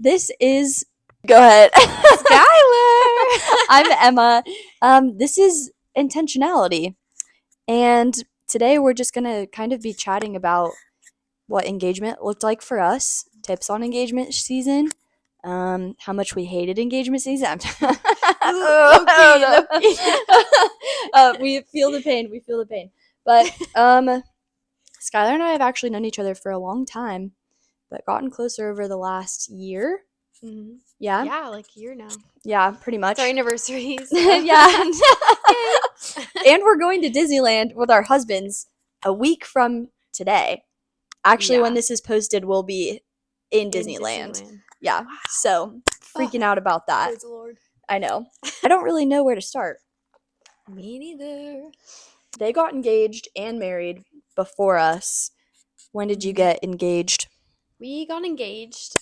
This is go ahead. Skylar. I'm Emma. This is intentionality. And today we're just gonna kind of be chatting about what engagement looked like for us, tips on engagement season, how much we hated engagement season. We feel the pain. We feel the pain. But Skylar and I have actually known each other for a long time, but gotten closer over the last year. Mm-hmm. Yeah. Yeah, like a year now. Yeah, pretty much. It's our anniversary. So. Yeah. And we're going to Disneyland with our husbands a week from today. Actually, when this is posted, we'll be in Disneyland. Yeah. Wow. So, freaking out about that. Praise the Lord. I know. I don't really know where to start. Me neither. They got engaged and married before us. When did you get engaged? We got engaged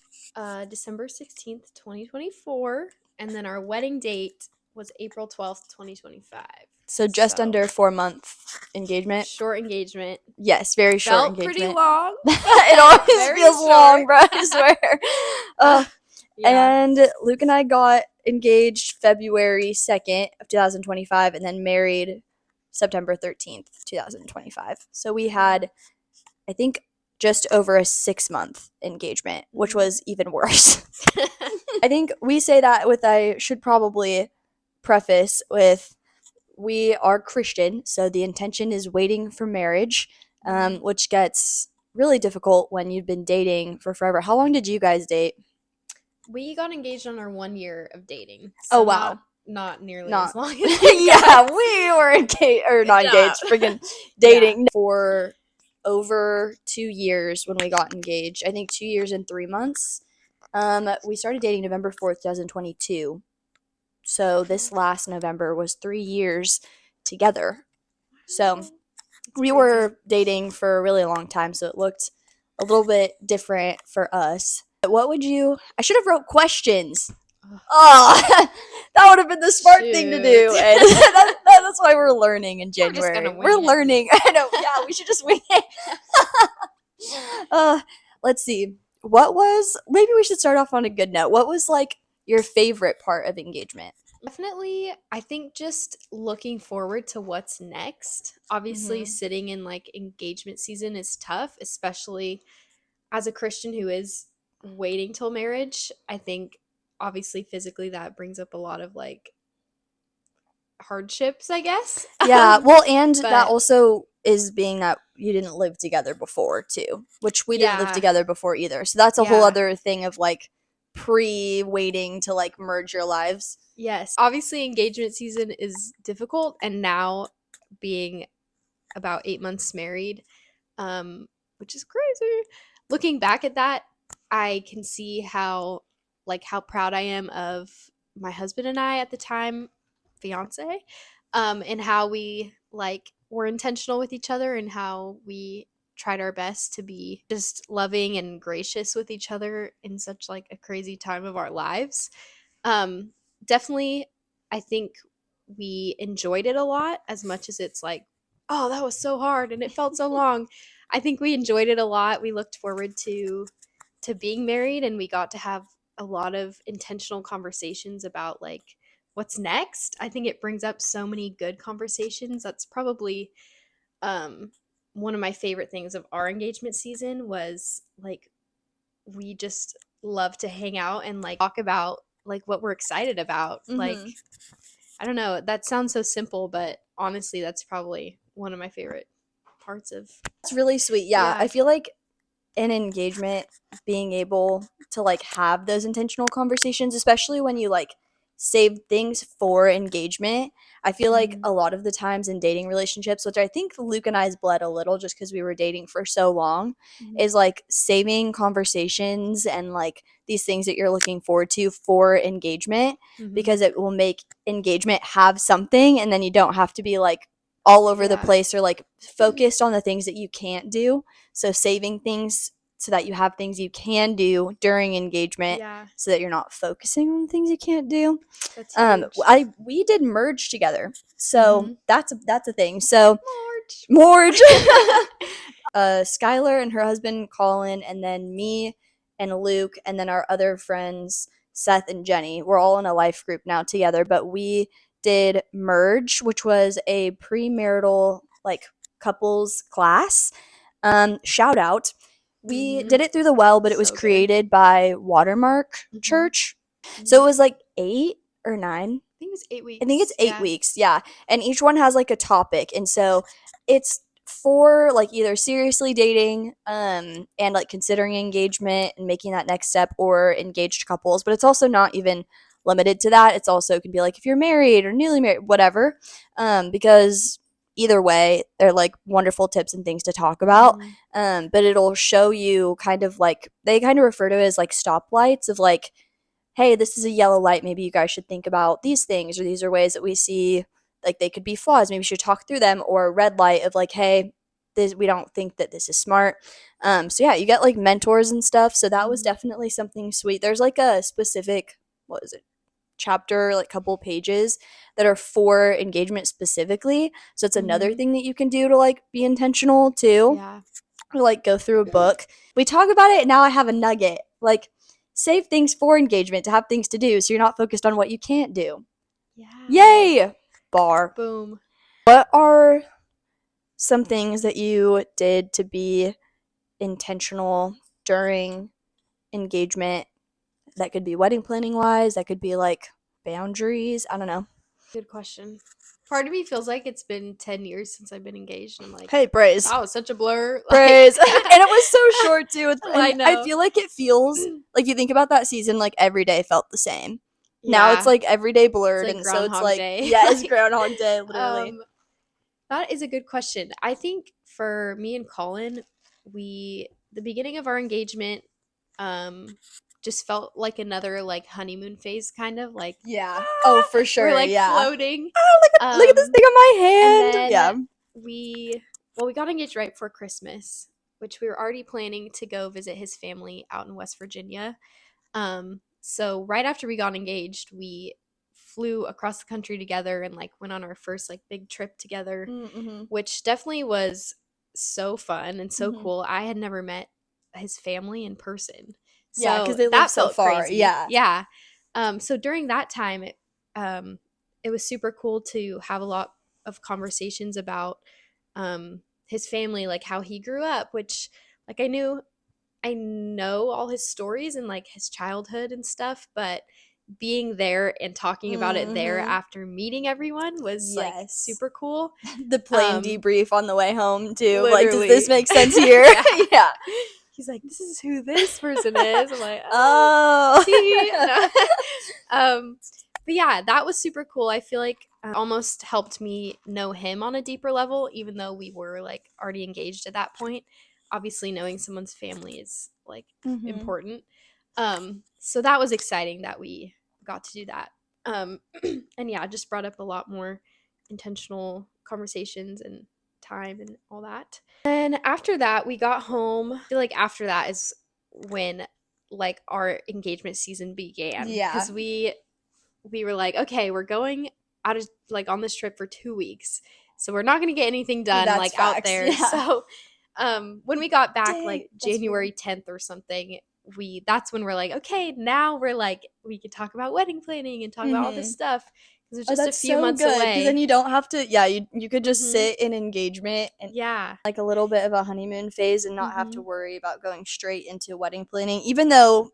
December 16th, 2024. And then our wedding date was April 12th, 2025. So just under 4-month engagement. Short engagement. Yes, very short Felt engagement. pretty long. It always feels short. Long, bro, I swear. Yeah. And Luke and I got engaged February 2nd of 2025 and then married September 13th, 2025. So we had, I think, just over a 6-month engagement, which was even worse. I think we say that with, I should probably preface with, we are Christian, so the intention is waiting for marriage, which gets really difficult when you've been dating for forever. How long did you guys date? We got engaged on our 1 year of dating. So oh, wow. Not nearly as long as yeah, we were engaged, or not engaged, freaking dating for over 2 years when we got engaged. I think 2 years and 3 months. We started dating November 4th, 2022. So this last November was 3 years together. So we were dating for a really long time, so it looked a little bit different for us. What would you... I should have wrote questions. Oh, that would have been the smart thing to do. And that's why we're learning in January. We're learning. I know. Yeah, we should just wing it. Let's see. Maybe we should start off on a good note. What was like your favorite part of engagement? Definitely, I think just looking forward to what's next. Obviously, sitting in like engagement season is tough, especially as a Christian who is waiting till marriage. I think obviously physically that brings up a lot of like hardships, I guess. Yeah, well, and that also is being that you didn't live together before too, which we didn't live together before either. So that's a whole other thing of like pre-waiting to like merge your lives. Yes. Obviously engagement season is difficult, and now being about 8 months married, which is crazy. Looking back at that, I can see how proud I am of my husband and I at the time, fiance, and how we like were intentional with each other and how we tried our best to be just loving and gracious with each other in such like a crazy time of our lives. Definitely, I think we enjoyed it a lot, as much as it's like, oh, that was so hard and it felt so long. I think we enjoyed it a lot. We looked forward to being married, and we got to have a lot of intentional conversations about like what's next. I think it brings up so many good conversations. That's probably one of my favorite things of our engagement season was like we just love to hang out and like talk about like what we're excited about. Like, I don't know, that sounds so simple, but honestly that's probably one of my favorite parts of. It's really sweet. Yeah. I feel like in engagement, being able to like have those intentional conversations, especially when you like save things for engagement, I feel like a lot of the times in dating relationships, which I think Luke and I's bled a little just because we were dating for so long, is like saving conversations and like these things that you're looking forward to for engagement, because it will make engagement have something, and then you don't have to be like all over the place or like focused on the things that you can't do. So saving things so that you have things you can do during engagement, so that you're not focusing on things you can't do. That's huge. We did merge together, so that's a thing. So merge. Skylar and her husband Colin, and then me and Luke, and then our other friends, Seth and Jenny. We're all in a life group now together, but we did Merge, which was a premarital like couples class. Shout out. We Mm-hmm. did it through the Well, but it was So good. created by Watermark Mm-hmm. Church. So Mm-hmm. it was like 8 or 9. I think it was eight I think it's weeks. 8 weeks, yeah. And each one has like a topic. And so it's for like either seriously dating and like considering engagement and making that next step, or engaged couples. But it's also not even limited to that. It's also can be like if you're married or newly married, whatever. Because either way, they're like wonderful tips and things to talk about. Mm-hmm. But it'll show you kind of like they kind of refer to it as like stoplights of like, hey, this is a yellow light. Maybe you guys should think about these things, or these are ways that we see like they could be flaws. Maybe we should talk through them. Or a red light of like, hey, this, we don't think that this is smart. So yeah, you get like mentors and stuff. So that was Mm-hmm. definitely something sweet. There's like a specific, what is it, chapter, like couple pages that are for engagement specifically. So it's another Mm-hmm. thing that you can do to like be intentional too, Yeah. or like go through a book. We talk about it and now I have a nugget. Like save things for engagement to have things to do so you're not focused on what you can't do. Yeah. Yay! Bar. Boom. What are some things that you did to be intentional during engagement? That could be wedding planning wise, that could be like boundaries. I don't know. Good question. Part of me feels like it's been 10 years since I've been engaged. And I'm like, Hey, praise. that was such a blur. Like, Praise. And it was so short too. I And I know. feel like it feels like you think about that season, like every day felt the same. Now it's Yeah. like every day It's blurred. like And so it's Groundhog like, Day. yeah, it's Like, Groundhog Day, literally. um, that is a good question. I think for me and Colin, the beginning of our engagement, um, just felt like another like honeymoon phase, kind of like, Yeah. Oh, for we're sure. like Yeah. floating. Oh, look at this thing on my And hand. Yeah. then we got engaged right before Christmas, which we were already planning to go visit his family out in West Virginia. So right after we got engaged, we flew across the country together and like went on our first like big trip together, Mm-hmm. which definitely was so fun and so Mm-hmm. cool. I had never met his family in person. Yeah, because So they live that so felt far. crazy. Yeah. Yeah. So during that time um it was super cool to have a lot of conversations about his family, like how he grew up, which like I know all his stories and like his childhood and stuff, but being there and talking about it there Mm-hmm. after meeting everyone was like Yes. super cool. The plane Um debrief on the way home, too. Like, does this Literally. make sense here? Yeah. Yeah. He's like, this is who this person is. I'm like, Oh. see? No. um but yeah, that was super cool. I feel like almost helped me know him on a deeper level, even though we were like already engaged at that point. Obviously knowing someone's family is like Mm-hmm. important. So that was exciting that we got to do that. And yeah, it just brought up a lot more intentional conversations and time and all that. And after that, we got home. I feel like after that is when like our engagement season began, Yeah. because we were like, okay, we're going out of like on this trip for 2 weeks, so we're not gonna get anything done That's like out facts. there. Yeah. So when we got back Dang, like that's January 10th or something, that's when we're like, okay, now we're like we could talk about wedding planning and talk about all this Mm-hmm. stuff because it's Oh, just a that's few so months good. Because then away. you don't have to, yeah, you could just Mm-hmm. sit in engagement and Yeah. like a little bit of a honeymoon phase and not have to Mm-hmm. worry about going straight into wedding planning, even though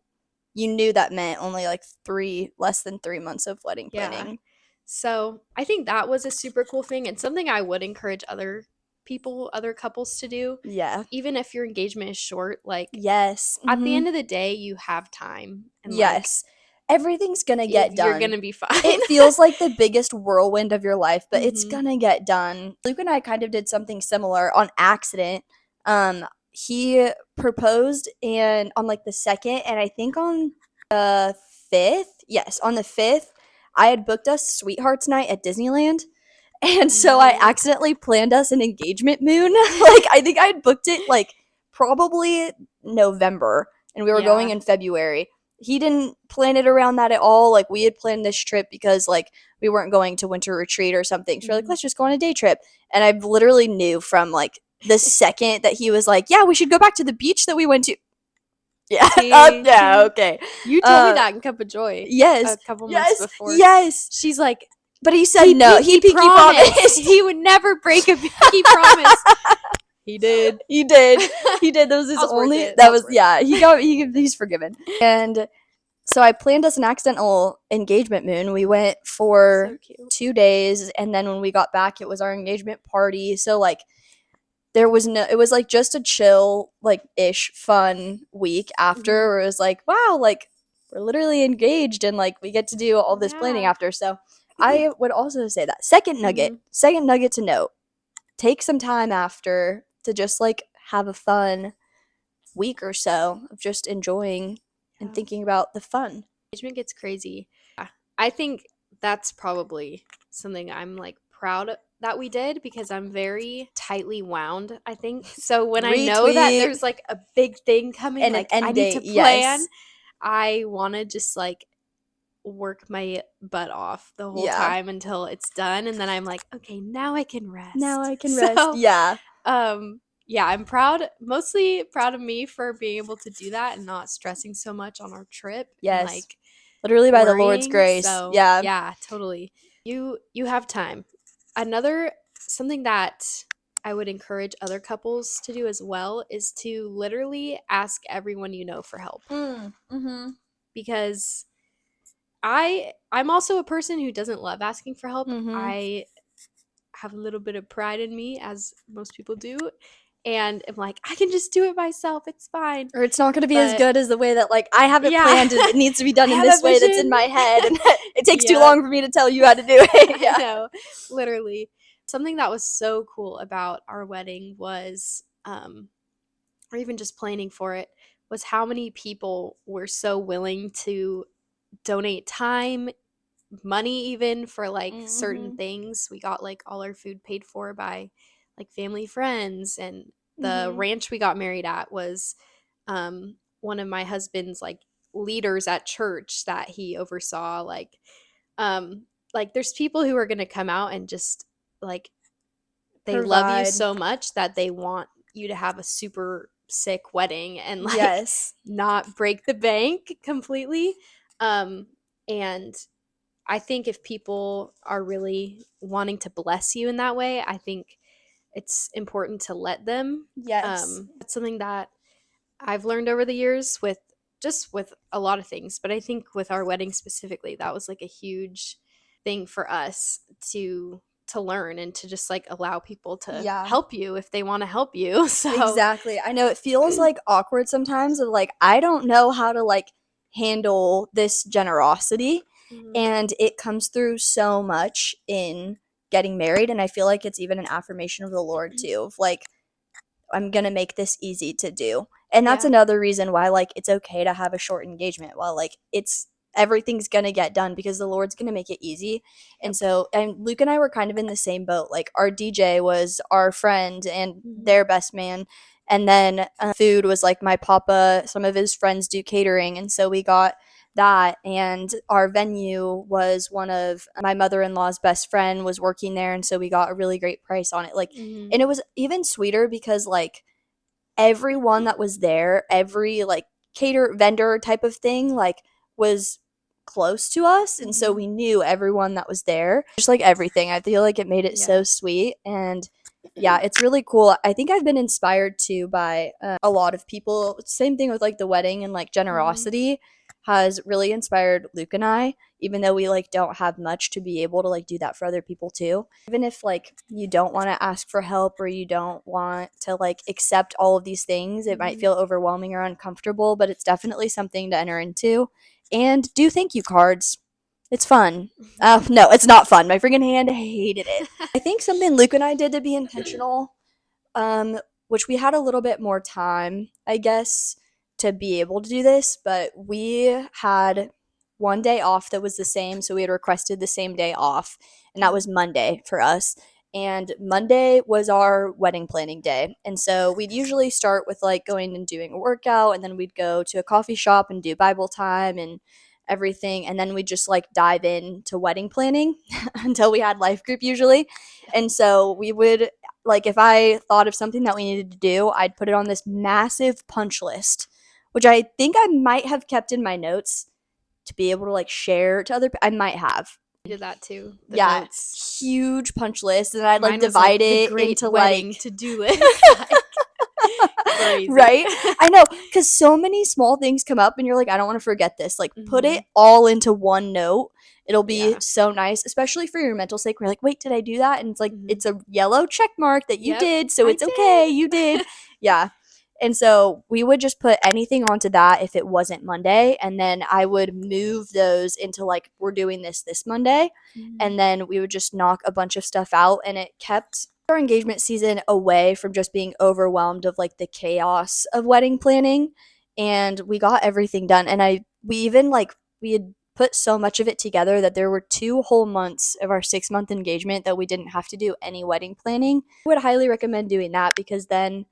you knew that meant only like less than 3 months of wedding Yeah. planning. So I think that was a super cool thing and something I would encourage other people, other couples to do. Yeah. Even if your engagement is short, like Yes. at the Mm-hmm. end of the day, you have time and like Yes. Everything's gonna get you're done. gonna be fine. It feels like the biggest whirlwind of your life, but it's Mm-hmm. gonna get done. Luke and I kind of did something similar on accident. He proposed and on like the second, and I think on the fifth, yes, on the fifth, I had booked us sweethearts night at Disneyland. And so I Mm. accidentally planned us an engagement moon. Like I think I had booked it like probably November and we were going Yeah. in February. He didn't plan it around that at all. Like we had planned this trip because like we weren't going to winter retreat or something. So we're like, Mm-hmm. let's just go on a day trip. And I literally knew from like the second that he was like, yeah, we should go back to the beach that we went to. Yeah. See, Yeah. Okay. you told me that in Cup of Joy a Yes. couple months Yes. before. Yes. She's like, But he said he no. He pinky promised. He would never break a pinky promise. He did. He did. He did. That was his That was worth only. it. That was yeah. He's forgiven. And so I planned us an accidental engagement moon. We went for So cute. 2 days, and then when we got back, it was our engagement party. So like there was no. It was like just a chill, like ish, fun week after. Where it was like, wow, like we're literally engaged, and like we get to do all this planning Yeah. after. So I would also say that second nugget to note: take some time after to just like have a fun week or so of just enjoying and thinking about the fun. Engagement gets crazy. I think that's probably something I'm like proud that we did because I'm very tightly wound, I think. So when I know that Retweet. there's like a big thing coming, And an like end I need to date, plan, yes. I want to just like work my butt off the whole Yeah. time until it's done, and then I'm like, okay, now I can rest. Now I can rest. Yeah. Yeah, I'm mostly proud of me for being able to do that and not stressing so much on our trip and Yes. like Literally by the Lord's worrying. grace. So Yeah. yeah, totally. You have time. Another something that I would encourage other couples to do as well is to literally ask everyone you know for help. Mm-hmm. Because I'm also a person who doesn't love asking for help. Mm-hmm. I have a little bit of pride in me, as most people do, and I'm like, I can just do it myself. It's fine. Or it's not going to be as But good as the way that like I have it yeah, planned. It needs to be done I in have this a way that's in vision. my head, and it takes too Yep. long for me to tell you how to do it. I Yeah. know, literally. Something that was so cool about our wedding was, or even just planning for it, was how many people were so willing to donate time, money, even for like certain Mm-hmm. things. We got like all our food paid for by like family friends, and the Mm-hmm. ranch we got married at was one of my husband's like leaders at church that he oversaw. Like there's people who are going to come out and just like they love you Provide. so much that they want you to have a super sick wedding and like Yes. not break the bank completely. And I think if people are really wanting to bless you in that way, I think it's important to let them. Yes. That's something that I've learned over the years with a lot of things, but I think with our wedding specifically, that was like a huge thing for us to learn and to just like allow people to Yeah. help you if they want to help you. So Exactly. I know it feels like awkward sometimes of like I don't know how to like handle this generosity, mhm, and it comes through so much in getting married, and I feel like it's even an affirmation of the Lord too of like I'm going to make this easy to do. And that's yeah, another reason why like it's okay to have a short engagement while like it's everything's going to get done because the Lord's going to make it easy. And yep, so and Luke and I were kind of in the same boat. Like our DJ was our friend and mhm, their best man. And then food was like my papa, some of his friends do catering, and so we got that. And our venue was one of my mother-in-law's best friend was working there, and so we got a really great price on it. Like, mhm, and it was even sweeter because like everyone that was there, every like cater vendor type of thing, like was close to us. And so mhm, we knew everyone that was there. Just like everything. I feel like it made it so yeah, sweet. And yeah, it's really cool. I think I've been inspired too by a lot of people. Same thing with like the wedding and like mhm, generosity has really inspired Luke and I, even though we like don't have much to be able to like do that for other people too. Even if like you don't want to ask for help or you don't want to like accept all of these things, it might mhm. feel overwhelming or uncomfortable, but it's definitely something to enter into. And do thank you cards. It's fun. No, it's not fun. My freaking hand hated it. I think something Luke and I did to be intentional, which we had a little bit more time, I guess, to be able to do this, but we had one day off that was the same. So we had requested the same day off, and that was Monday for us. And Monday was our wedding planning day. And so we'd usually start with like going and doing a workout, and then we'd go to a coffee shop and do Bible time and everything. And then we'd just like dive into wedding planning until we had life group usually. And so we would like if I thought of something that we needed to do, I'd put it on this massive punch list which I think I might have kept in my notes to be able to like share to other I might have. I did that too. The Yeah, notes. huge punch list, and I'd like Mine was like divide the it great into wedding like to-do list. Like, crazy. Right? I know, because so many small things come up and you're like, I don't want to forget this. Like, put it all into one note. It'll be so nice, especially for your mental sake. We're like, wait, did I do that? And it's like, it's a yellow check mark that you did, so it's okay, you did. Yeah. And so we would just put anything onto that if it wasn't Monday. And then I would move those into like, we're doing this Monday. And then we would just knock a bunch of stuff out. And it kept our engagement season away from just being overwhelmed of like the chaos of wedding planning. And we got everything done. And we even like, we had put so much of it together that there were 2 whole months of our 6-month engagement that we didn't have to do any wedding planning. I would highly recommend doing that, because then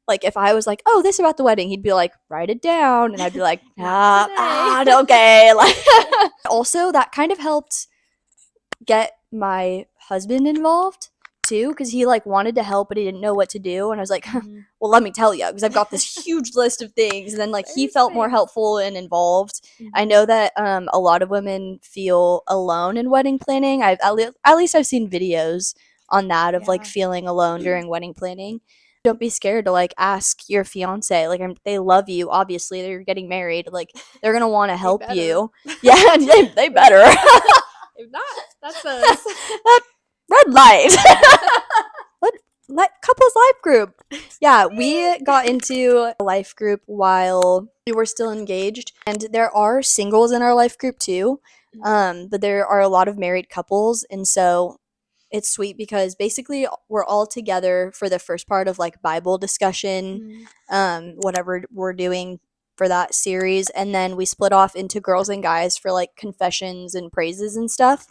like if I was like, oh, this about the wedding, he'd be like, write it down, and I'd be like, okay. Like, also that kind of helped get my husband involved too, because he like wanted to help but he didn't know what to do, and I was like, well, let me tell you, because I've got this huge list of things. And then like he felt more helpful and involved. I know that a lot of women feel alone in wedding planning. At least I've seen videos on that of like feeling alone during wedding planning. Don't be scared to like ask your fiance. Like, they love you, obviously, they're getting married, like they're gonna want to help you. Yeah. They better. If not, that's us. Red light. Couples life group. Yeah, we got into a life group while we were still engaged, and there are singles in our life group too. But there are a lot of married couples, and so it's sweet because basically we're all together for the first part of like Bible discussion, whatever we're doing for that series, and then we split off into girls and guys for like confessions and praises and stuff.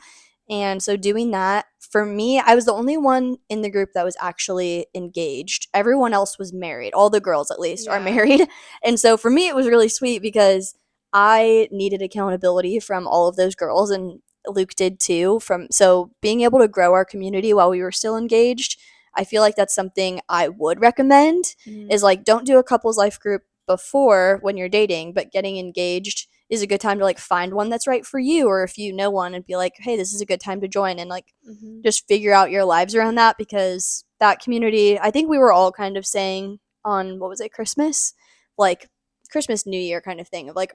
And so doing that, for me, I was the only one in the group that was actually engaged. Everyone else was married. All the girls, at least, are married. And so for me, it was really sweet because I needed accountability from all of those girls, and Luke did too. So being able to grow our community while we were still engaged, I feel like that's something I would recommend. Is like, don't do a couples life group before when you're dating, but getting engaged is a good time to like find one that's right for you, or if you know one, and be like, hey, this is a good time to join, and like just figure out your lives around that. Because that community, I think we were all kind of saying on, what was it, Christmas, like Christmas New Year kind of thing, of like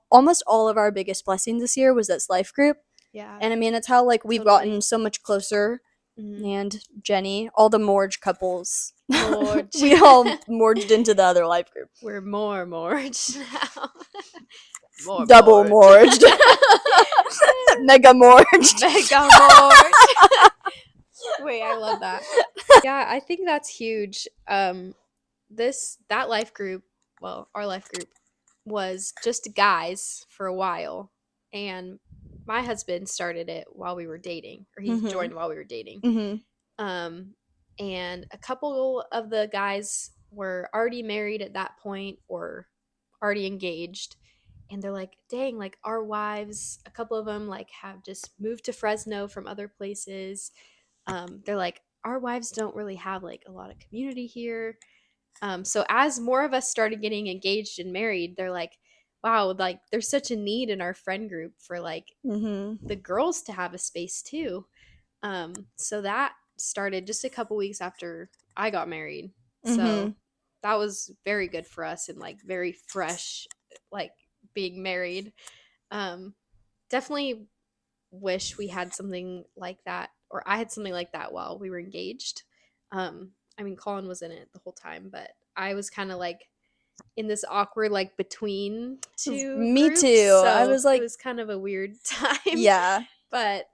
almost all of our biggest blessings this year was this life group. And I mean, that's how like we've gotten so much closer. And Jenny, all the Morge couples, we all morged into the other life group. We're more morged now. Double morged. Mega morged. Mega morged. Wait, I love that. Yeah, I think that's huge. That life group, well, our life group was just guys for a while, and my husband started it while we were dating, or he joined while we were dating. And a couple of the guys were already married at that point or already engaged, and they're like, dang, like our wives, a couple of them like have just moved to Fresno from other places. They're like, our wives don't really have like a lot of community here. So as more of us started getting engaged and married, they're like, wow, like there's such a need in our friend group for like the girls to have a space too. So that started just a couple weeks after I got married. So that was very good for us, and like very fresh, like being married. Definitely wish we had something like that, or I had something like that while we were engaged. I mean, Colin was in it the whole time, but I was kind of like in this awkward like between two Me groups, too. so I was like, it was kind of a weird time. Yeah. But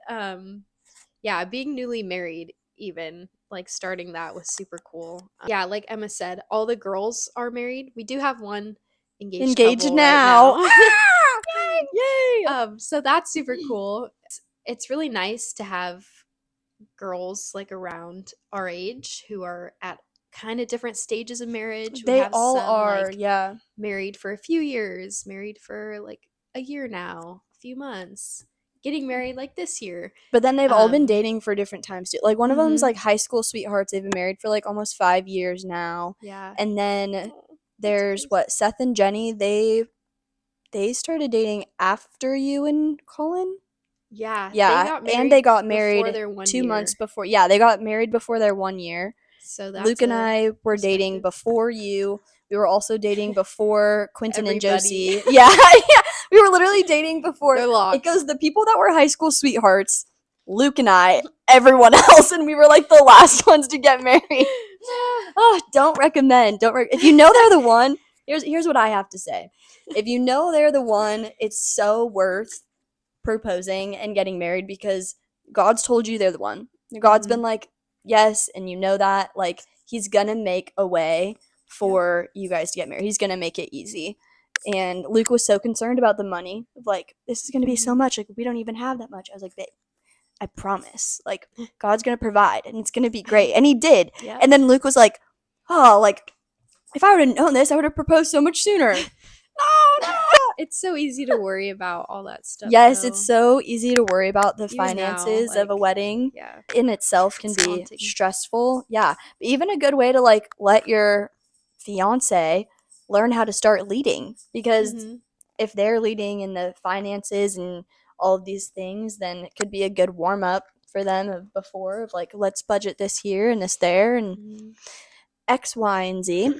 yeah, being newly married, even like starting that was super cool. Yeah, like Emma said, all the girls are married. We do have one engaged couple now. Right now. Yay! So that's super cool. It's really nice to have girls like around our age who are at kind of different stages of marriage. They all are, like, yeah. Married for a few years, married for like a year now, a few months, getting married like this year. But then they've all been dating for different times too. Like one of them's like high school sweethearts. They've been married for like almost 5 years now. Yeah. And then there's what, Seth and Jenny, they started dating after you and Colin. Yeah, they Yeah, got and they married got before married their 1 2 months year. before. Yeah, they got married before their 1 year. So Luke that's and a I were dating perspective. before you. We were also dating before Quentin and Everybody. Josie. Yeah, yeah. We were literally dating before. They're It locked. goes the people that were high school sweethearts, Luke and I, everyone else, and we were like the last ones to get married. Oh, don't recommend. If you know they're the one, here's what I have to say. If you know they're the one, it's so worth proposing and getting married because God's told you they're the one. God's been like, yes, and you know that. Like, he's gonna make a way for you guys to get married. He's gonna make it easy. And Luke was so concerned about the money. Like, this is gonna be so much. Like, we don't even have that much. I was like, babe, I promise. Like, God's gonna provide and it's gonna be great. And he did. Yeah. And then Luke was like, oh, like, if I would have known this, I would have proposed so much sooner. No. It's so easy to worry about all that stuff. Yes, though. it's so easy to worry about the Even now, finances of a like, wedding. Yeah. In itself can It's be daunting. stressful. Yeah. But even a good way to like let your fiance learn how to start leading because if they're leading in the finances and all of these things, then it could be a good warm up for them of before of like, let's budget this here and this there and X, Y, and Z.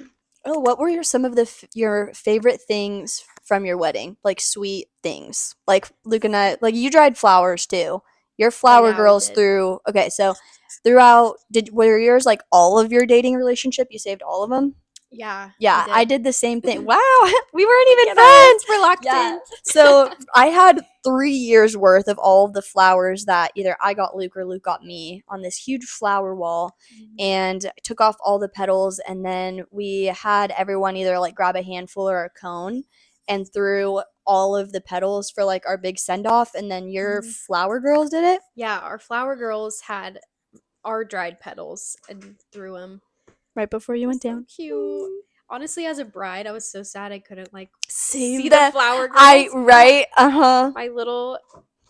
Oh, what were some of your favorite things from your wedding? Like sweet things. Like Luke and I, like you dried flowers too. Your flower yeah, we girls did. through. Okay, so throughout, were yours like all of your dating relationship? You saved all of them. Yeah. Yeah, we I did. did the same thing. Wow, we weren't even Look at us, friends. We're locked Yeah. in. So I had 3 years worth of all of the flowers that either I got Luke or Luke got me on this huge flower wall, and I took off all the petals, and then we had everyone either like grab a handful or a cone and threw all of the petals for like our big send off, and then your flower girls did it. Yeah, our flower girls had our dried petals and threw them Right before you went so down. cute. Honestly, as a bride, I was so sad I couldn't like See see that? the flower girls. Right? Uh-huh. My little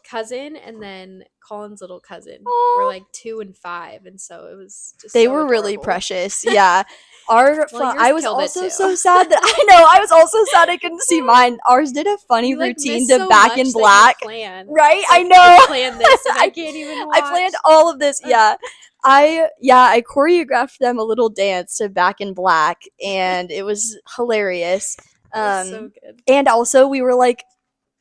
cousin and then Colin's little cousin were Aw. like 2 and 5, and so it was just They so were really adorable. precious. Yeah. Well, I was killed it also too. so sad that I know I was also sad I couldn't see mine. Ours did a funny You, like, routine missed to so Back much in that you Black. planned. Right? It's I like, know. planned this and I can't even watch. I planned all of this. Yeah. I choreographed them a little dance to Back in Black and it was hilarious. It was so good. And also we were like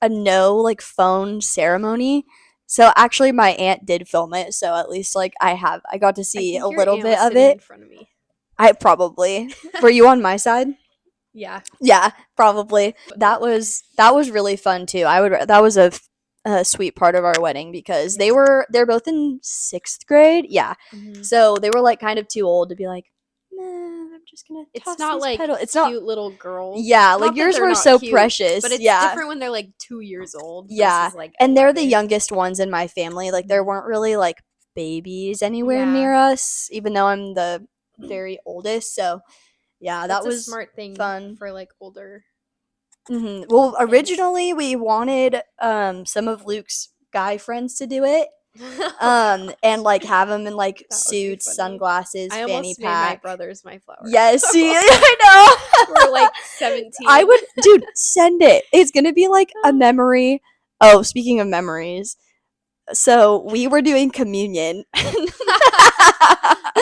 a no like phone ceremony. So actually my aunt did film it, so at least like I got to see a little bit of it. In front of me. I probably. Were you on my side? Yeah. Yeah, probably. That was really fun too. That was a sweet part of our wedding because they're both in 6th grade. Yeah. So they were like kind of too old to be like, nah, I'm just gonna toss It's not these like petals. It's cute not little girls. Yeah, Not like that yours they're were not so cute, precious. but it's yeah. different when they're like 2 years old. Yeah. Versus, like, And they're the 11. youngest ones in my family. Like there weren't really like babies anywhere near us, even though I'm the very oldest. So yeah, that was a smart thing fun for like older. Well, originally we wanted some of Luke's guy friends to do it, and like have them in like suits, sunglasses, I fanny almost pack. made my brothers my flowers. Yes, see, I know. We're like 17. I would, dude, send it. It's gonna be like a memory. Oh, speaking of memories, so we were doing communion.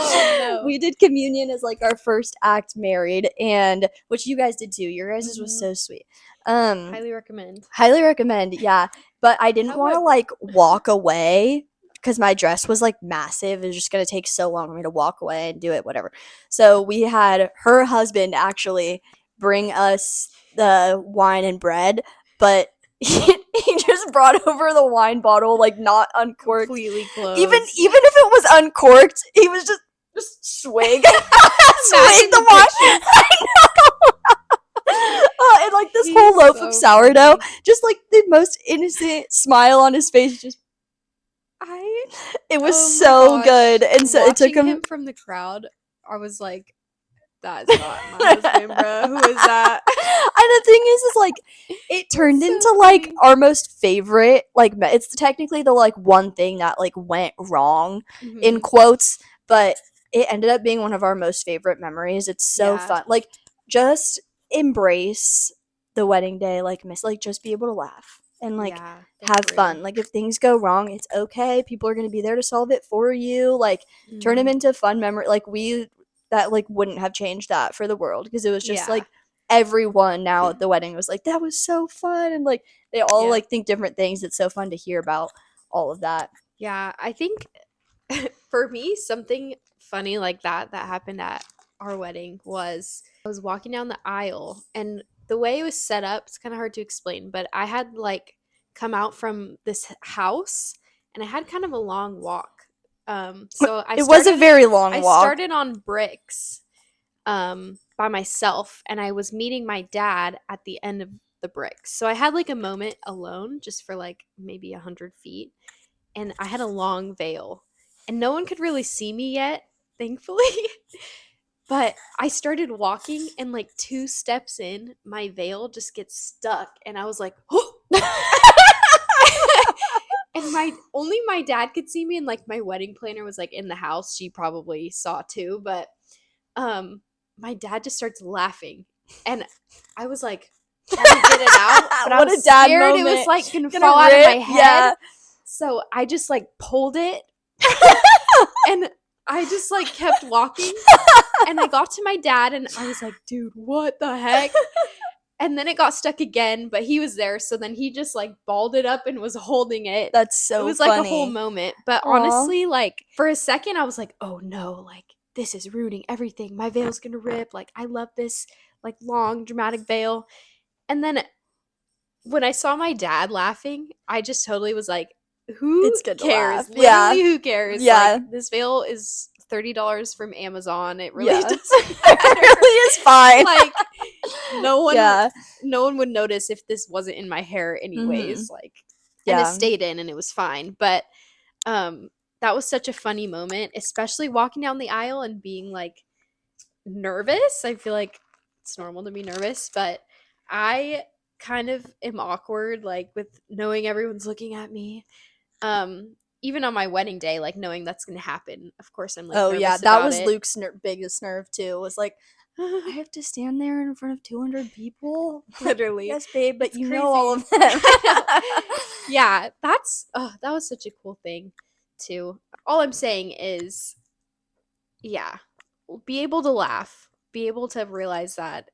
Oh, no. We did communion as like our first act married, and which you guys did too. Your guys' was so sweet. Highly recommend. Highly recommend, yeah. But I didn't want to like walk away because my dress was like massive. It was just gonna take so long for me to walk away and do it, whatever. So we had her husband actually bring us the wine and bread, but he just brought over the wine bottle like not uncorked, completely closed. Even if it was uncorked, he was just swig, swig the wine. I know. And like this whole loaf of sourdough, just like the most innocent smile on his face, just. It was so good, and so it took him from the crowd. I was like, "That's not my husband, bro. Who is that?" And the thing is like it turned into like our most favorite. Like it's technically the like one thing that like went wrong in quotes, but it ended up being one of our most favorite memories. It's so fun. Like just embrace the wedding day, like miss, like just be able to laugh and like Yeah, have that's real. fun. Like if things go wrong, it's okay. People are gonna be there to solve it for you. Like turn them Mhm. into fun memory. Like we that like wouldn't have changed that for the world because it was just Yeah. like everyone now at the wedding was like that was so fun and like they all Yeah. like think different things. It's so fun to hear about all of that. Yeah, I think for me, something funny like that happened at our wedding was I was walking down the aisle, and the way it was set up, it's kind of hard to explain, but I had like come out from this house and I had kind of a long walk. So It was a very long I walk. started on bricks by myself, and I was meeting my dad at the end of the bricks. So I had like a moment alone just for like maybe 100 feet, and I had a long veil, and no one could really see me yet, thankfully. But I started walking, and like 2 steps in, my veil just gets stuck, and I was like, and my dad could see me, and like my wedding planner was like in the house. She probably saw too, but um, my dad just starts laughing, and I was like trying to get it out, but I What was a dad scared it was moment. like gonna Gonna fall out of my rip, head. yeah. So I just like pulled it and I just like kept walking, and I got to my dad and I was like, dude, what the heck? And then it got stuck again, but he was there, so then he just like balled it up and was holding it. That's It so was like a whole funny. moment. But Aw. honestly, like for a second I was like, oh no, like this is ruining everything. My veil's gonna rip. Like I love this like long dramatic veil. And then when I saw my dad laughing, I just totally was like, who It's good to cares? laugh. Yeah. Literally, who cares? Like, Yeah. this veil is $30 from Amazon. It really Yeah. doesn't It matter. really is fine. Like, no one Yeah. no one would notice if this wasn't in my hair Mhm. anyways. Like, and it Yeah. stayed in and it was fine. But that was such a funny moment, especially walking down the aisle and being like nervous. I feel like it's normal to be nervous, but I kind of am awkward like with knowing everyone's looking at me. Even on my wedding day, like knowing that's going to happen. Of course I'm like Oh yeah, nervous that about was it. Luke's biggest nerve too. Was like, I have to stand there in front of 200 people. Literally. Yes, babe, but It's you crazy. know all of them. I know. Yeah, that was such a cool thing too. All I'm saying is, yeah, be able to laugh, be able to realize that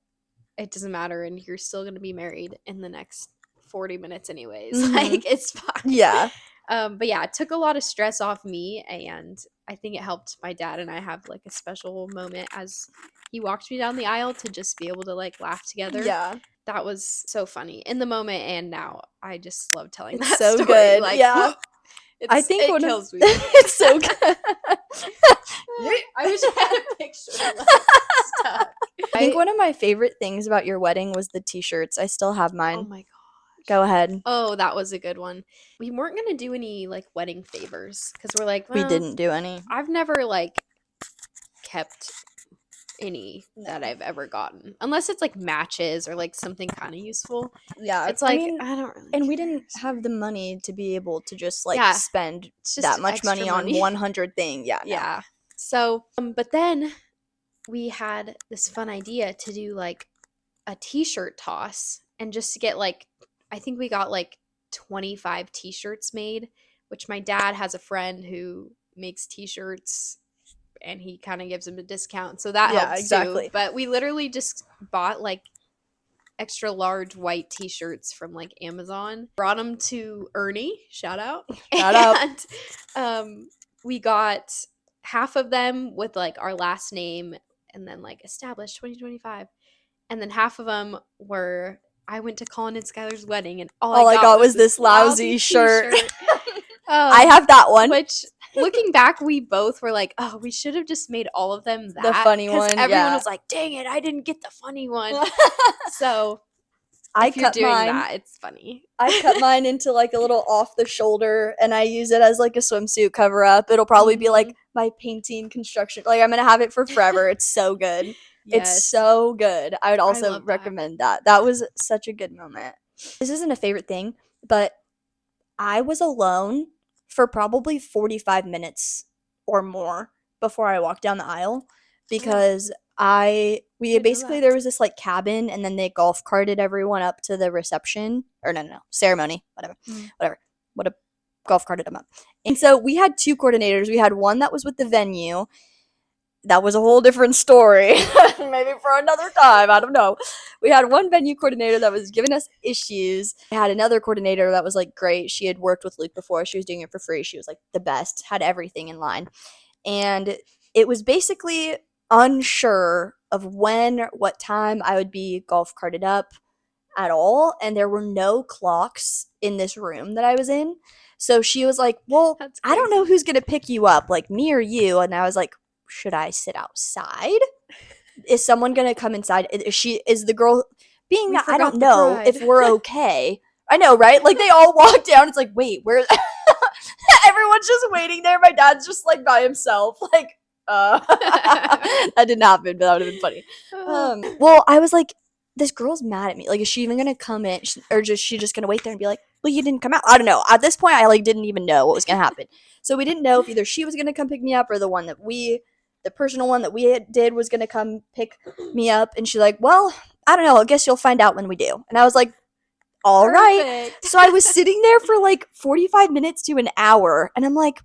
it doesn't matter and you're still going to be married in the next 40 minutes anyways. Mhm. Like it's fine. Yeah. But yeah, it took a lot of stress off me, and I think it helped my dad and I have like a special moment as he walked me down the aisle to just be able to like laugh together. Yeah. That was so funny in the moment, and now I just love telling It's that so story. good. Like, Yeah. I think it one of kills me. it's so good. I wish I had a picture left stuck. I think one of my favorite things about your wedding was the t-shirts. I still have Oh mine. my god. Go ahead. Oh, that was a good one. We weren't gonna do any like wedding favors because we're like, We well, didn't do any. I've never like kept any No. that I've ever gotten, unless it's like matches or like something kind of useful. Yeah. It's like I mean, I don't really. and we care. didn't have the money to be able to just like Yeah, spend it's just that much extra money on 100 thing. Yeah. No. Yeah. So, but then we had this fun idea to do like a t-shirt toss and just to get like, I think we got like 25 t-shirts made, which my dad has a friend who makes t-shirts and he kind of gives him a discount. So that Yeah, helps exactly. too. But we literally just bought like extra large white t-shirts from like Amazon, brought them to Ernie, shout out. Shout out. And we got half of them with like our last name and then like established 2025. And then half of them were I went to Colin and Skylar's wedding and all I got was this lousy shirt. I Um, have that one. which looking back, we both were like, oh, we should have just made all of them that. The funny because one, everyone yeah. was like, dang it, I didn't get the funny one. So I if you're cut doing mine. that, it's funny. I cut mine into like a little off the shoulder and I use it as like a swimsuit cover up. It'll probably be like my painting construction. Like I'm going to have it for forever. It's so good. It's Yes. so good. I would also love that. recommend that. That was such a good moment. This isn't a favorite thing, but I was alone for probably 45 minutes or more before I walked down the aisle because We Didn't know basically, that. there was this like cabin, and then they golf carted everyone up to the reception, or no, ceremony, whatever, Mm. whatever, what a golf carted them up. And so we had two coordinators. We had one that was with the venue. That was a whole different story. Maybe for another time. I don't know. We had one venue coordinator that was giving us issues. We had another coordinator that was like great. She had worked with Luke before. She was doing it for free. She was like the best, had everything in line. And it was basically unsure of when or what time I would be golf carted up at all. And there were no clocks in this room that I was in. So she was like, well, That's I don't know crazy. who's going to pick you up, like me or you. And I was like, should I sit outside? Is someone going to come inside? Is the girl, being We that I don't forgot the know if bride. we're okay. I know, right? Like they all walk down. It's like, wait, where? Everyone's just waiting there. My dad's just like by himself. Like, that didn't happen, but that would have been funny. Well, I was like, this girl's mad at me. Like, is she even gonna come in, or just she just gonna wait there and be like, well, you didn't come out? I don't know. At this point, I like didn't even know what was gonna happen. So we didn't know if either she was gonna come pick me up or the personal one that we did was gonna come pick me up. And she's like, well, I don't know. I guess you'll find out when we do. And I was like, all right. Perfect. So I was sitting there for like 45 minutes to an hour, and I'm like,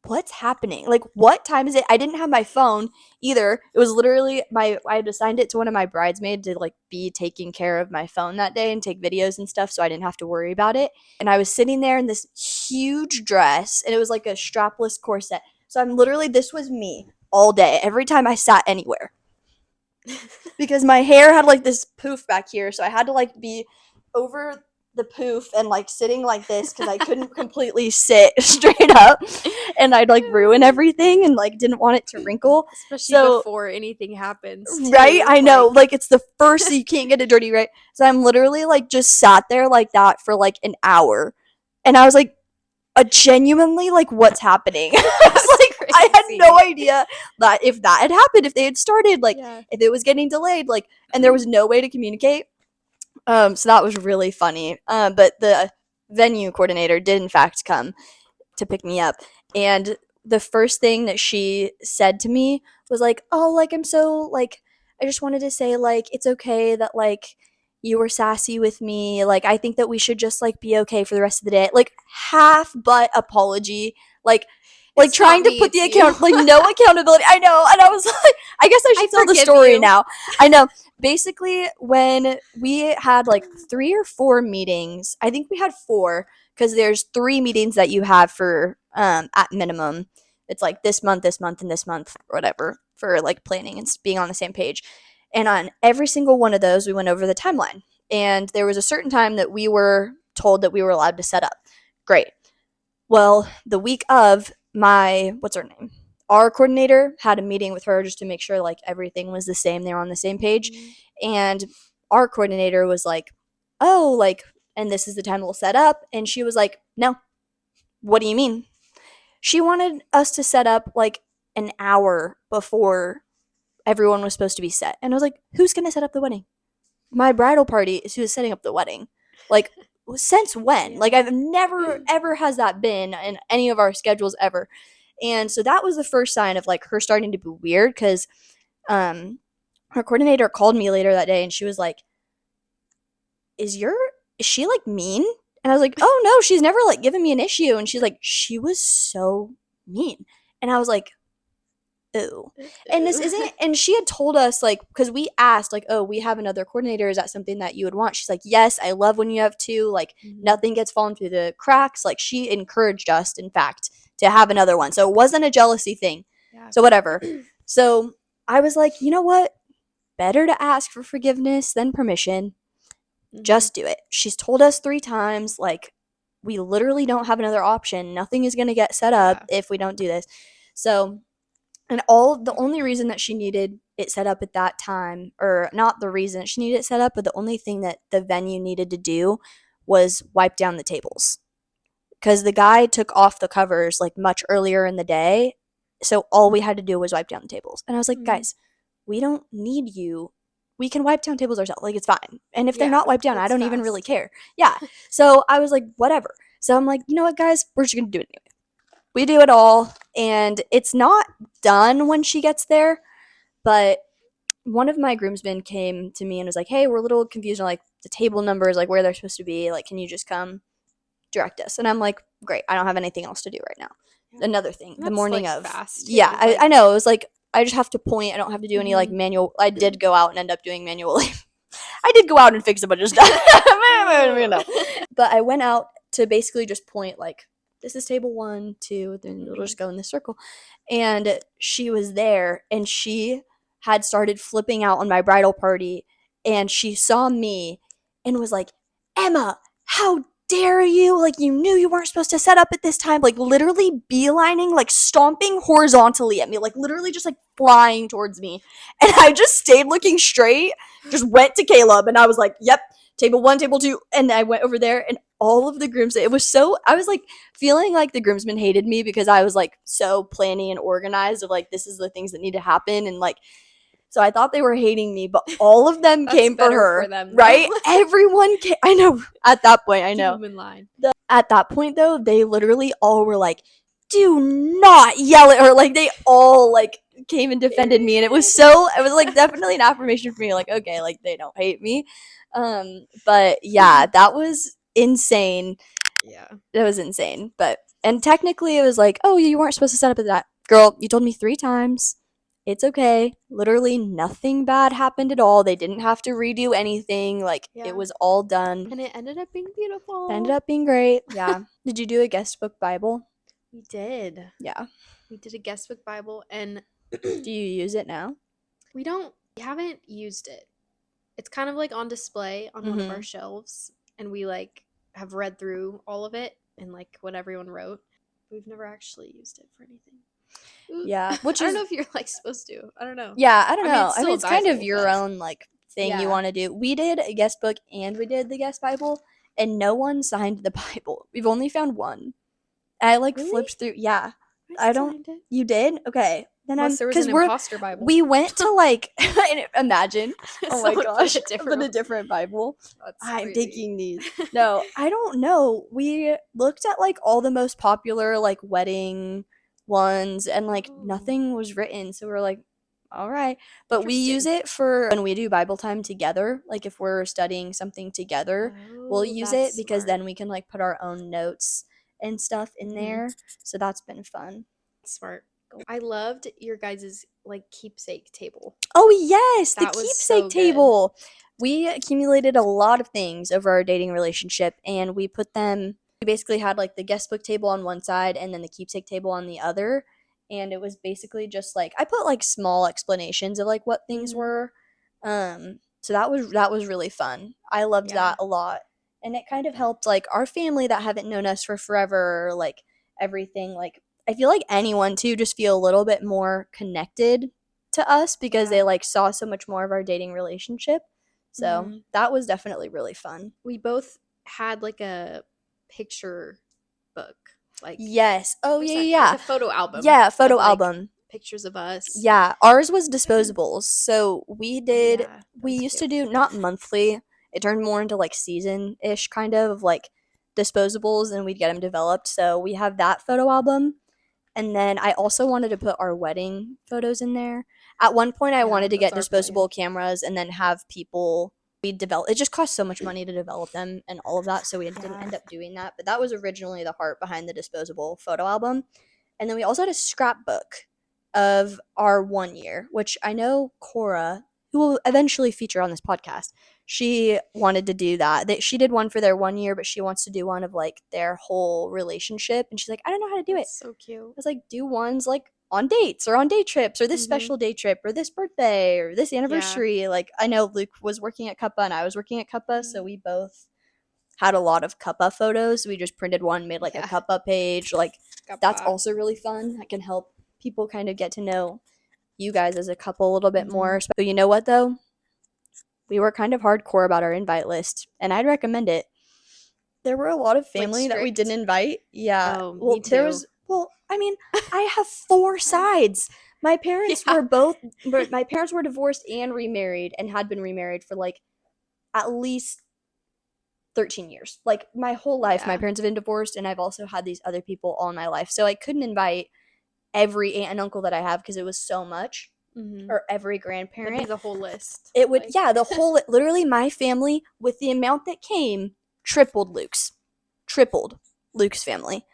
what's happening? Like, what time is it? I didn't have my phone either. It was literally I had assigned it to one of my bridesmaids to like be taking care of my phone that day and take videos and stuff, so I didn't have to worry about it. And I was sitting there in this huge dress, and it was like a strapless corset. So this was me all day, every time I sat anywhere. Because my hair had like this poof back here, so I had to like be over the poof and like sitting like this because I couldn't completely sit straight up, and I'd like ruin everything and like didn't want it to wrinkle. Especially So before anything happens, right, too. I know, Like, like it's the first, so you can't get it dirty, right? So I'm literally like just sat there like that for like an hour, and I was like, genuinely, like, what's happening? that's Like, I had no crazy. idea that if that had happened, if they had started, like, Yeah. if it was getting delayed, like, and there was no way to communicate. So that was really funny. But the venue coordinator did in fact come to pick me up, and the first thing that she said to me was like, oh, like, I'm so like, I just wanted to say, like, it's okay that like you were sassy with me, like I think that we should just like be okay for the rest of the day. Like, half butt apology, like It's not trying to me, put the it's you. account, like, no accountability. I know, and I was like, I guess I I should tell the forgive story you. now. I know. Basically, when we had like 3 or 4 meetings, I think we had 4, because there's 3 meetings that you have for at minimum. It's like this month, this month, and this month, or whatever, for like planning and being on the same page. And on every single one of those, we went over the timeline. And there was a certain time that we were told that we were allowed to set up. Great. Well, the week of, what's her name? Our coordinator had a meeting with her just to make sure like everything was the same. They were on the same page. Mhm. And our coordinator was like, oh, like, and this is the time we'll set up. And she was like, no, what do you mean? She wanted us to set up like an hour before everyone was supposed to be set. And I was like, who's going to set up the wedding? My bridal party is who's setting up the wedding. Like, since when? Like, Yeah. I've never ever has that been in any of our schedules ever. And so that was the first sign of like her starting to be weird, because um her coordinator called me later that day and she was like, is she like mean? And I was like, oh no, she's never like given me an issue. And she's like, she was so mean. And I was like, ooh. And this isn't, and she had told us, like, because we asked, like, oh, we have another coordinator, is that something that you would want? She's like, yes, I love when you have 2, like, Mhm. nothing gets fallen through the cracks. Like, she encouraged us, in fact, to have another one. So it wasn't a jealousy thing. Yeah. So whatever. So I was like, you know what, better to ask for forgiveness than permission. Mhm. Just do it. She's told us 3 times, like, we literally don't have another option. Nothing is going to get set up Yeah. if we don't do this. So, and the only reason that she needed it set up at that time, or not the reason she needed it set up, but the only thing that the venue needed to do was wipe down the tables. Because the guy took off the covers like much earlier in the day. So all we had to do was wipe down the tables. And I was like, Mhm. guys, we don't need you. We can wipe down tables ourselves. Like, it's fine. And if they're Yeah, not wiped down, I that's don't even really fast. care. Yeah. So I was like, whatever. So I'm like, you know what, guys? We're just going to do it anyway. We do it all. And it's not done when she gets there, but one of my groomsmen came to me and was like, hey, we're a little confused on like the table numbers, like where they're supposed to be, like can you just come direct us? And I'm like, great, I don't have anything else to do right now. Yeah. Another thing, And the that's morning like of, fast too. yeah, Like, I know, it was like I just have to point, I don't have to do any like mhm. manual. I did go out and end up doing manually. I did go out and fix a bunch of stuff. You know. But I went out to basically just point like, this is table 1, 2, then we'll just go in this circle. And she was there and she had started flipping out on my bridal party, and she saw me and was like, Emma, how dare you? Like, you knew you weren't supposed to set up at this time. Like, literally beelining, like, stomping horizontally at me, like, literally just, like, flying towards me. And I just stayed looking straight, just went to Caleb, and I was like, yep, table 1, table 2. And I went over there, and all of the groomsmen, it was so, I was like, feeling like the groomsmen hated me because I was, like, so planning and organized of, like, this is the things that need to happen, and, like, so I thought they were hating me, but all of them That's came for better her, for them, right? though. Everyone came. I know. At that point, I Keep know. them in line. At that point, though, they literally all were like, "Do not yell at her!" Like they all like came and defended me, and it was like definitely an affirmation for me. Like, okay, like they don't hate me. But yeah, that was insane. Yeah. It was insane. But and technically, it was like, oh, you weren't supposed to set up at that. Girl, you told me 3 times. It's okay. Literally nothing bad happened at all. They didn't have to redo anything. Like Yeah. it was all done. And it ended up being beautiful. It ended up being great. Yeah. Did you do a guest book Bible? We did. Yeah. We did a guest book Bible, and Do you use it now? we haven't used it. It's kind of like on display on one of our shelves, and we like have read through all of it and like what everyone wrote. We've never actually used it for anything. Yeah, which I don't is know if you're like supposed to. I don't know. yeah, I don't I mean, know. it's I still mean, a it's kind of Bible, your but own like thing you yeah. want to do. We did a guest book and we did the guest Bible, and no one signed the Bible. We've only found one. I like Really? flipped through. Yeah, I I don't. signed it. You did? Okay, then I'm Unless there was because an we're imposter Bible. we went to like imagine. Oh my Someone gosh, put but a different Bible. That's I'm crazy. taking these. No, I don't know. We looked at like all the most popular like wedding ones, and like Oh, nothing was written. So we're like, all right. But we use interesting. it for when we do Bible time together. Like if we're studying something together, we'll Oh, use it that's because smart. then we can like put our own notes and stuff in Mhm. there. So that's been fun. Smart. I loved your guys' like keepsake table. Oh yes, the That was keepsake so good. table. We accumulated a lot of things over our dating relationship, and we put them. We basically had like the guest book table on one side and then the keepsake table on the other, and it was basically just like I put like small explanations of like what things Mhm. were. So that was really fun. I loved Yeah. that a lot, and it kind of helped like our family that haven't known us for forever, like everything. Like I feel like anyone too just feel a little bit more connected to us because Yeah. they like saw so much more of our dating relationship. So Mhm. that was definitely really fun. We both had like a picture book. Like Yes. Oh what's yeah, that? yeah. Like a photo album. Yeah, photo of, like, album. pictures of us. Yeah, ours was disposables. So Yeah. we used to do not monthly. It turned more into like season-ish kind of like disposables, and we'd get them developed. So we have that photo album. And then I also wanted to put our wedding photos in there. At one point, I Yeah, wanted to that's get our plan. disposable cameras and then have people we develop. It just cost so much money to develop them and all of that, so we didn't end up doing that. But that was originally the heart behind the disposable photo album. And then we also had a scrapbook of our 1 year, which I know Cora, who will eventually feature on this podcast, she wanted to do that. She did one for their 1 year, but she wants to do one of like their whole relationship. And she's like, I don't know how to do it. That's so cute. I was like, do ones like on dates or on day trips or this special day trip or this birthday or this anniversary. Like I know Luke was working at Cuppa and I was working at Cuppa, so we both had a lot of Cuppa photos. We just printed one, made like a Cuppa page. Like that's also really fun. That can help people kind of get to know you guys as a couple a little bit more. So you know what though? We were kind of hardcore about our invite list, and I'd recommend it. There were a lot of family that we didn't invite. Yeah. Oh, Well, me too. there was I mean, I have 4 sides. My parents were both my parents were divorced and remarried and had been remarried for like at least 13 years. Like my whole life my parents have been divorced, and I've also had these other people all in my life. So I couldn't invite every aunt and uncle that I have because it was so much. or every That'd be grandparent. the whole list. It would, yeah, the whole, literally my family, with the amount that came, tripled Luke's family.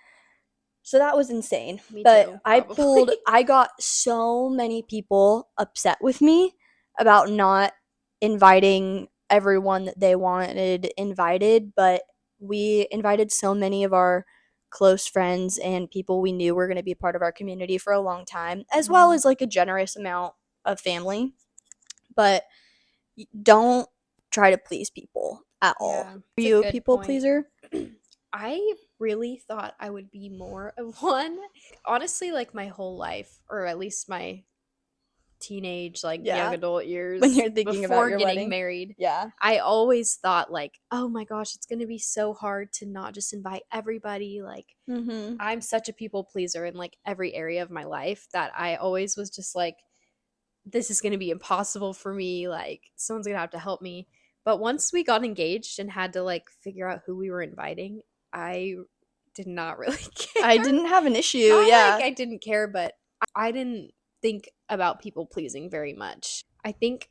So that was insane. Me But too, probably. I got so many people upset with me about not inviting everyone that they wanted invited, but we invited so many of our close friends and people we knew were going to be part of our community for a long time, as well as like a generous amount of family. But don't try to please people at all. Yeah, Are it's a you a good people point. pleaser? I really thought I would be more of one. Honestly, like my whole life, or at least my teenage, like young Yeah. adult When years you're thinking about before your getting wedding? married, Yeah. I always thought, like, oh my gosh, it's going to be so hard to not just invite everybody. Like, Mhm. I'm such a people pleaser in like every area of my life that I always was just like, this is going to be impossible for me. Like, someone's going to have to help me. But once we got engaged and had to like figure out who we were inviting, I did not really care. I didn't have an issue, Not like yeah. I didn't care, but I didn't think about people pleasing very much. I think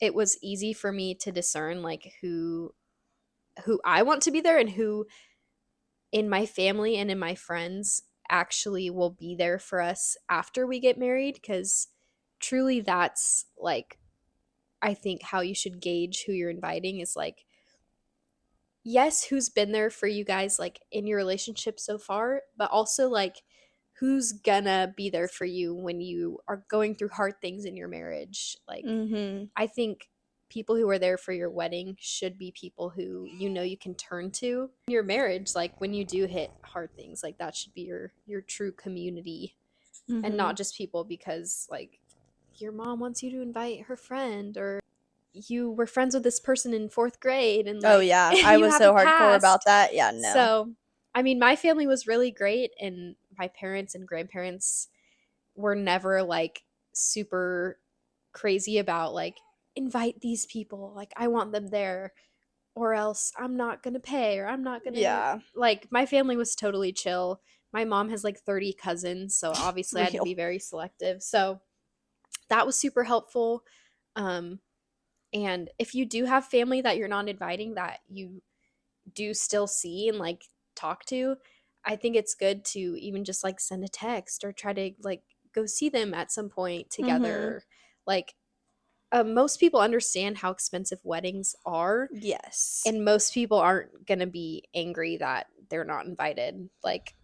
it was easy for me to discern like who I want to be there and who in my family and in my friends actually will be there for us after we get married, because truly that's like I think how you should gauge who you're inviting is like, yes, who's been there for you guys like in your relationship so far, but also like who's gonna be there for you when you are going through hard things in your marriage. Like, Mhm. I think people who are there for your wedding should be people who you know you can turn to in your marriage. Like when you do hit hard things, like that should be your true community, and Mhm. not just people because like your mom wants you to invite her friend, or you were friends with this person in fourth grade and Oh, like yeah. I you was so haven't hardcore about passed. that. Yeah, no. So, I mean, my family was really great, and my parents and grandparents were never like super crazy about like invite these people. Like, I want them there, or else I'm not gonna pay, or I'm not gonna. Yeah. Like, my family was totally chill. My mom has like 30 cousins, so obviously I had to Real. be very selective. So, that was super helpful. Um, and if you do have family that you're not inviting that you do still see and like talk to, I think it's good to even just like send a text or try to like go see them at some point Mhm. together. Like, most people understand how expensive weddings are, Yes. and most people aren't going to be angry that they're not invited. Like,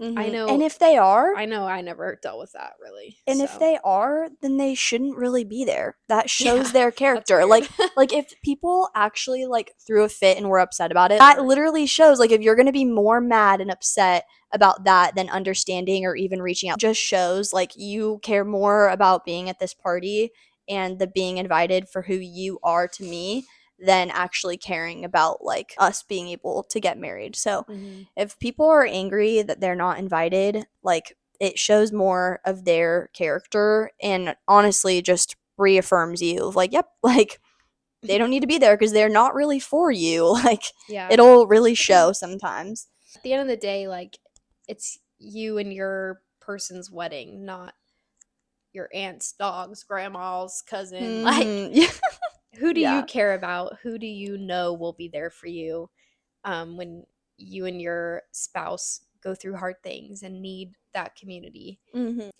I Mhm. And know, if they are, I know I never dealt with that really. and if So, they are, then they shouldn't really be there. That shows yeah, their that's character. weird. Like if people actually like threw a fit and were upset about it, that literally shows like if you're going to be more mad and upset about that than understanding or even reaching out, just shows like you care more about being at this party and the being invited for who you are to me than actually caring about like us being able to get married. So Mhm. if people are angry that they're not invited, like it shows more of their character and honestly just reaffirms you of like, yep, like they don't need to be there because they're not really for you. Like Yeah. it'll really show sometimes. At the end of the day, like, it's you and your person's wedding, not your aunt's, dog's, grandma's, cousin. Like, Mm-hmm. Yeah. who do you Yeah. care about? Who do you know will be there for you when you and your spouse go through hard things and need that community?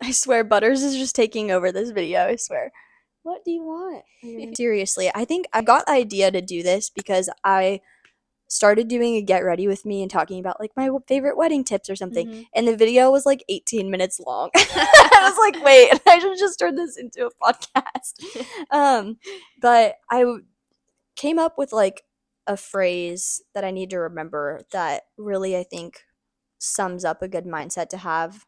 I swear, Butters is just taking over this video. I swear. What do you want? Seriously, I think I got the idea to do this because I started doing a get ready with me and talking about like my favorite wedding tips or something. Hmm. And the video was like 18 minutes long. I was like, wait, I should just turn this into a podcast. But came up with like a phrase that I need to remember that really I think sums up a good mindset to have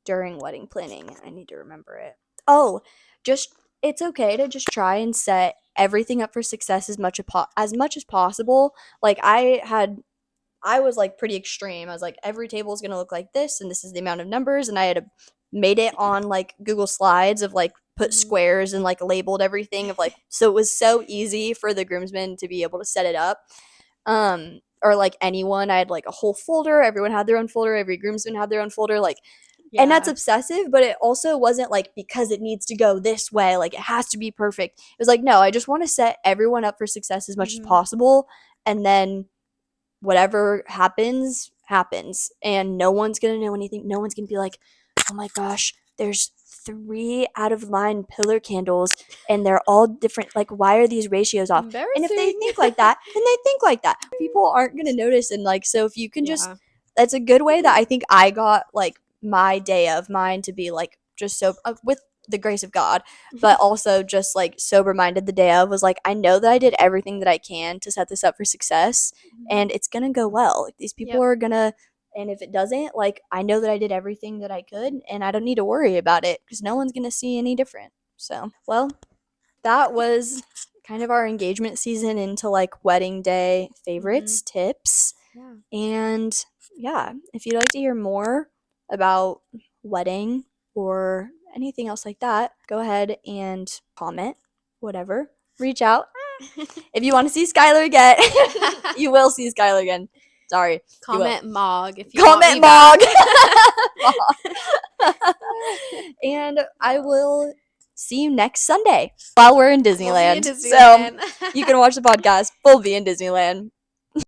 during wedding planning. I need to remember it. Oh, just it's okay to just try and set everything up for success as much as possible. Like I was like pretty extreme. I was like every table is going to look like this and this is the amount of numbers and I had made it on like Google Slides of like put Hmm. squares and like labeled everything of like so it was so easy for the groomsmen to be able to set it up. Or like anyone, I had like a whole folder, everyone had their own folder, every groomsman had their own folder, like And that's Yeah. obsessive, but it also wasn't like because it needs to go this way, like it has to be perfect. It was like, no, I just want to set everyone up for success as much as Mhm. possible. And then whatever happens, happens. And no one's going to know anything. No one's going to be like, oh my gosh, there's 3 out of line pillar candles and they're all different. Like, why are these ratios off? And if they Embarrassing. think like that, then they think like that. People aren't going to notice. And like, so if you can just, Yeah. that's a good way that I think I got like my day of mine to be like just so with the grace of God, but also just like sober minded the day of was like, I know that I did everything that I can to set this up for success and it's gonna go well. Like, these people Yep. are gonna, and if it doesn't, like I know that I did everything that I could, and I don't need to worry about it because no one's gonna see any different. So, well, that was kind of our engagement season into like wedding day Mhm. favorites, tips, Yeah. and yeah, if you'd like to hear more about wedding or anything else like that, go ahead and comment, whatever. Reach out. If you want to see Skylar again, you will see Skylar again. Sorry, you will. Comment Mog if you want me Comment back. Mog. And I will see you next Sunday while we're in We'll be in Disneyland. So Disneyland. you can watch the podcast. We'll be in Disneyland.